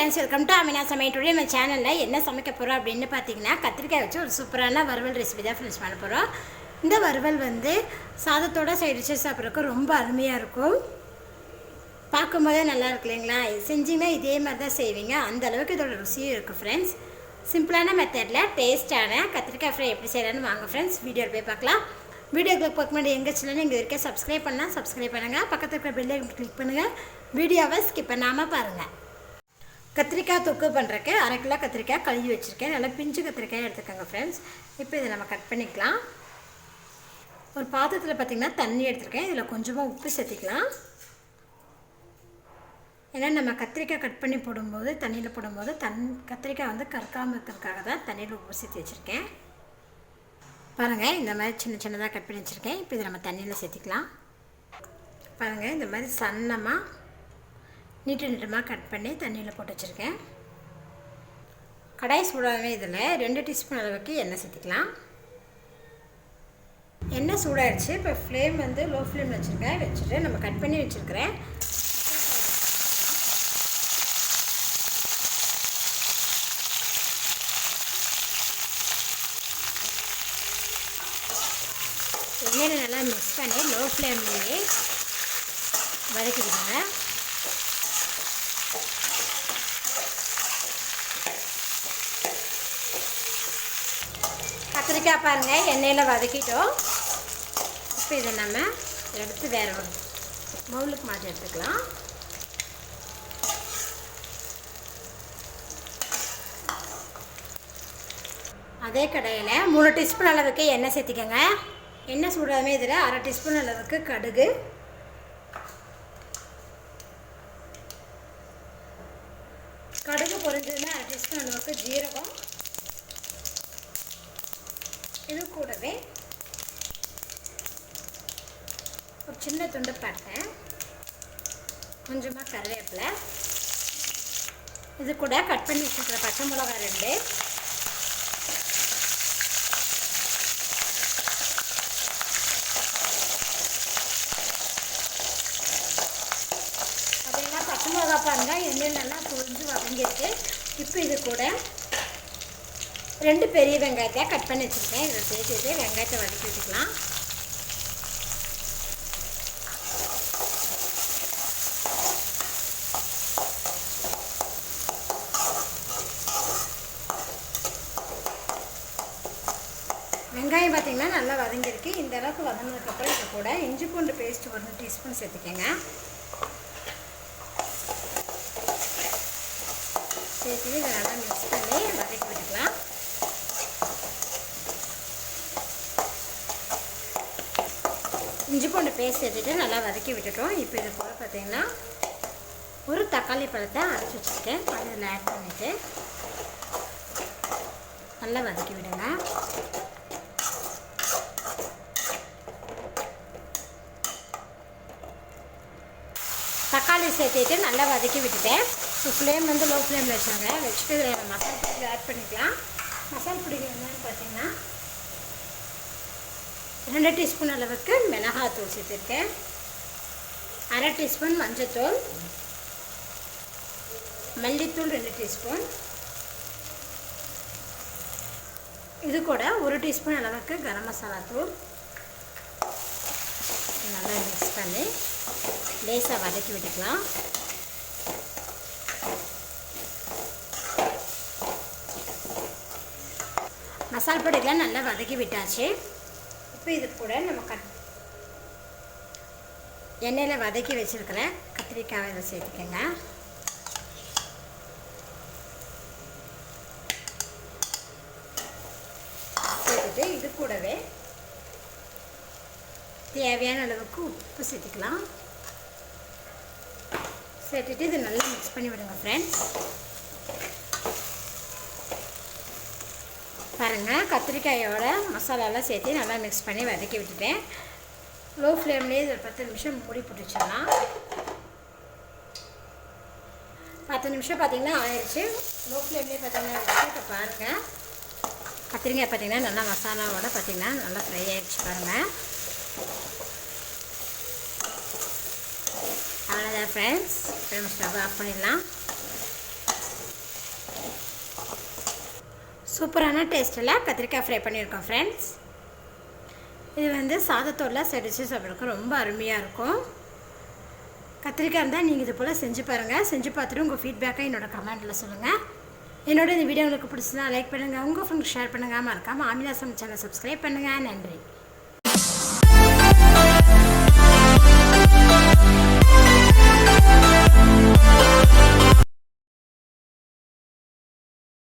friends, welcome to Aamina Samayal. Today my channel la enna சமைக்க போறோம் அப்படினு பாத்தீங்கன்னா கத்திரிக்காய் வச்சு ஒரு சூப்பரான வறுவல் ரெசிபி தான் ஃப்ரெண்ட்ஸ் பண்ண போறோம். இந்த வறுவல் வந்து சாதத்தோட சைடு டிஷ் சாப்பிறதுக்கு ரொம்ப அருமையா இருக்கும். பாக்கும்போதே நல்லா இருக்கு இல்லீங்களா? செஞ்சீங்கன்னா இதே மாதிரி தான் செய்வீங்க. அந்த அளவுக்கு இதோட ருசியும் இருக்கு ஃப்ரெண்ட்ஸ். சிம்பிளான மெத்தட்ல டேஸ்டான கத்திரிக்காய் ஃப்ரை எப்படி செய்யறதுன்னு வாங்க ஃப்ரெண்ட்ஸ் வீடியோல போய் பார்க்கலாம். வீடியோக்கு பார்க்க முன்னாடி எங்க சேனலை நீங்க வரைக்கும் சப்ஸ்கிரைப் பண்ணா சப்ஸ்கிரைப் பண்ணுங்க. பக்கத்துல இருக்கிற பெல் ஐகானை கிளிக் பண்ணுங்க. வீடியோவை ஸ்கிப் பண்ணாம பாருங்க. கத்திரிக்காய் தொக்கு பண்ணுறக்கு 1/2 கிலோ கத்திரிக்காய் கழுவி வச்சுருக்கேன். நல்லா பிஞ்சு கத்திரிக்காய் எடுத்துக்கோங்க ஃப்ரெண்ட்ஸ். இப்போ இதை நம்ம கட் பண்ணிக்கலாம். ஒரு பாத்திரத்தில் பார்த்திங்கன்னா தண்ணி எடுத்துருக்கேன். இதில் கொஞ்சமாக உப்பு சேர்த்திக்கலாம். ஏன்னா நம்ம கத்திரிக்காய் கட் பண்ணி போடும்போது தண்ணியில் போடும்போது கத்திரிக்காய் வந்து கறக்காமல் இருக்கிறதுக்காக தான் தண்ணியில் உப்பு சேர்த்து வச்சுருக்கேன். பாருங்கள், இந்த மாதிரி சின்ன சின்னதாக கட் பண்ணி வச்சுருக்கேன். இப்போ இதை நம்ம தண்ணியில் சேர்த்திக்கலாம். பாருங்கள், இந்த மாதிரி சன்னமாக நீட்டமாக கட் பண்ணி தண்ணியில் போட்டு வச்சுருக்கேன். கடாய் சூடாகவே இதில் 2 டீஸ்பூன் அளவுக்கு எண்ணெய் சேர்த்திக்கலாம். எண்ணெய் சூடாகிடுச்சு. இப்போ ஃப்ளேம் வந்து லோ ஃப்ளேம் வச்சுட்டு நம்ம கட் பண்ணி வச்சுருக்கிறேன். எண்ணெயில் நல்லா மிக்ஸ் பண்ணி லோ ஃப்ளேம்லேயே வதக்கிடுங்க. கத்திரிக்காய் பாருங்கள் எண்ணெயில் வதக்கிட்டோம். இப்போ இதை நம்ம எடுத்து வேறு ஒரு பவுலுக்கு மாற்றி எடுத்துக்கலாம். அதே கடாயில் 3 டீஸ்பூன் அளவுக்கு எண்ணெய் சேர்த்திக்கோங்க. எண்ணெய் சூடாமே இதில் 1/2 டீஸ்பூன் அளவுக்கு கடுகு, பொரிஞ்சதுன்னா 1/2 டீஸ்பூன் அளவுக்கு ஜீரகம், இது கூடவே ஒரு சின்ன துண்டு பட்டை, கொஞ்சமாக கருவேப்பிலை, இது கூட கட் பண்ணி வச்சுருக்கிற பச்சை மிளகாய் 2, பார்த்தீங்கன்னா பச்சை மிளகாய் பாருங்கள் எண்ணெயில் நல்லா பொரிஞ்சு வதங்கிருக்கு. இப்போ இது கூட 2 பெரிய வெங்காயத்தை கட் பண்ணி வச்சுருக்கேன். இதை சேர்த்துட்டு வெங்காயத்தை வதக்கி வச்சுக்கலாம். வெங்காயம் பார்த்திங்கன்னா நல்லா வதங்கிருக்கு. இந்த அளவுக்கு வதங்கினதுக்கப்புறம் இது கூட இஞ்சி பூண்டு பேஸ்ட் 1 டீஸ்பூன் சேர்த்துக்கோங்க. சேர்த்து இதை நல்லா மிக்ஸ் பண்ணி வதக்கி விட்டுக்கலாம். இஞ்சி பூண்டு பேஸ்ட் சேர்த்துட்டு நல்லா வதக்கி விட்டுட்டோம். இப்போ இது கூட பார்த்திங்கன்னா ஒரு தக்காளி பழத்தை அரைச்சி வச்சுருக்கேன். அதில் ஆட் பண்ணிவிட்டு நல்லா வதக்கி விடுங்க. தக்காளி சேர்த்துட்டு நல்லா வதக்கி விட்டுட்டேன். இப்போ ஃப்ளேம் வந்து லோ ஃப்ளேமில் வச்சுருங்க. வச்சுட்டு இதில் மசாலா பொடி ஆட் பண்ணிக்கலாம். மசாலா பொடி என்னன்னு பார்த்தீங்கன்னா 2 டீஸ்பூன் அளவுக்கு மிளகாத்தூள் சேர்த்துருக்கேன். 1/2 டீஸ்பூன் மஞ்சத்தூள், மல்லித்தூள் 2 டீஸ்பூன், இது கூட 1 டீஸ்பூன் அளவுக்கு கரம் மசாலா தூள். நல்லா மிக்ஸ் பண்ணி லேசாக வதக்கி விட்டுக்கலாம். மசாலா பொடிக்கெலாம் நல்லா வதக்கி விட்டாச்சு. இப்போ இது கூட நம்ம எண்ணெயில் வதக்கி வச்சுருக்கிற கத்திரிக்காயை இதை சேர்த்துக்கோங்க. சேர்த்துட்டு இது கூடவே தேவையான அளவுக்கு உப்பு சேர்த்துக்கலாம். சேர்த்துட்டு இது நல்லா மிக்ஸ் பண்ணி விடுங்க ஃப்ரெண்ட்ஸ். பாருங்கள், கத்திரிக்காயோட மசாலாலாம் சேர்த்து நல்லா மிக்ஸ் பண்ணி வதக்கி விட்டுட்டேன். லோ ஃப்ளேம்லேயே ஒரு 10 நிமிஷம் மூடி போட்டுச்சிடலாம். 10 நிமிஷம் பார்த்திங்கன்னா ஆயிடுச்சு. லோ ஃப்ளேம்லேயே பார்த்திங்கன்னா இப்போ பாருங்கள் கத்திரிக்காய் பார்த்திங்கன்னா நல்லா மசாலாவோட பார்த்திங்கன்னா நல்லா ஃப்ரை ஆகிடுச்சு. பாருங்கள், அவ்வளோதான் ஃப்ரெண்ட்ஸ். இப்போ நம்ம ஸ்டவ் ஆஃப் பண்ணிடலாம். சூப்பரான டேஸ்ட்டில் கத்திரிக்காய் ஃப்ரை பண்ணியிருக்கோம் ஃப்ரெண்ட்ஸ். இது வந்து சாதத்தோட செடிச்சு சாப்பிட்றதுக்கு ரொம்ப அருமையாக இருக்கும். கத்திரிக்காய் இருந்தால் நீங்கள் இது போல் செஞ்சு பாருங்கள். செஞ்சு பார்த்துட்டு உங்கள் ஃபீட்பேக்கை என்னோடய கமெண்ட்டில் சொல்லுங்கள். என்னோட இந்த வீடியோ உங்களுக்கு பிடிச்சிருந்தா லைக் பண்ணுங்கள், உங்கள் ஃப்ரெண்ட்ஸ் ஷேர் பண்ணுங்கள். மறக்காமல் ஆமினா சமையல் சேனலை சப்ஸ்கிரைப் பண்ணுங்கள். நன்றி.